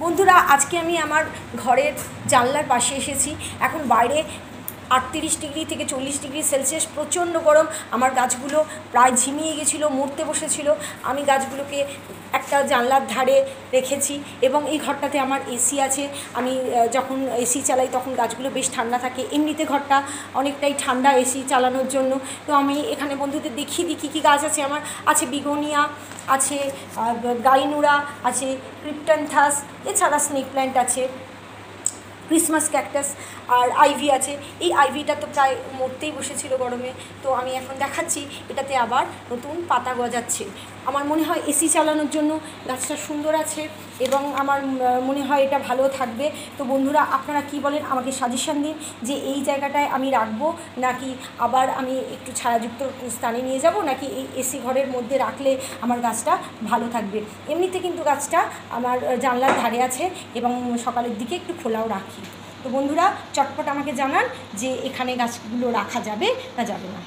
বন্ধুরা আজকে আমি আমার ঘরের জানলার পাশে এসেছি। এখন বাইরে 38 ডিগ্রি থেকে 40 ডিগ্রি সেলসিয়াস প্রচণ্ড গরম। আমার গাছগুলো প্রায় ঝিমিয়ে গেছিলো, মরতে বসেছিল। আমি গাছগুলোকে একটা জানলার ধারে রেখেছি এবং এই ঘরটাতে আমার এসি আছে। আমি যখন এসি চালাই তখন গাছগুলো বেশ ঠান্ডা থাকে। এমনিতে ঘরটা অনেকটাই ঠান্ডা এসি চালানোর জন্য। তো আমি এখানে বন্ধুদের দেখিয়ে দিই কী কী গাছ আছে আমার। আছে বিগোনিয়া, আছে গাইনুরা, আছে ক্রিপ্টান্থাস, এছাড়া স্নেক প্ল্যান্ট আছে, ক্রিসমাস ক্যাকটাস আর আইভি আছে। এই আইভিটা তো প্রায় মরতেই বসেছিল গরমে, তো আমি এখন দেখাচ্ছি এটাতে আবার নতুন পাতা গজাচ্ছে। আমার মনে হয় এসি চালানোর জন্য গাছটা সুন্দর আছে এবং আমার মনে হয় এটা ভালো থাকবে। তো বন্ধুরা আপনারা কি বলেন, আমাকে সাজেশান দিন যে এই জায়গাটায় আমি রাখবো নাকি আবার আমি একটু ছায়াযুক্ত স্থানে নিয়ে যাব, নাকি এই এসি ঘরের মধ্যে রাখলে আমার গাছটা ভালো থাকবে। এমনিতে কিন্তু গাছটা আমার জানলার ধারে আছে এবং সকালের দিকে একটু খোলাও রাখি। তো বন্ধুরা চটপট আমাকে জানান যে এখানে গাছগুলো রাখা যাবে না যাবে না।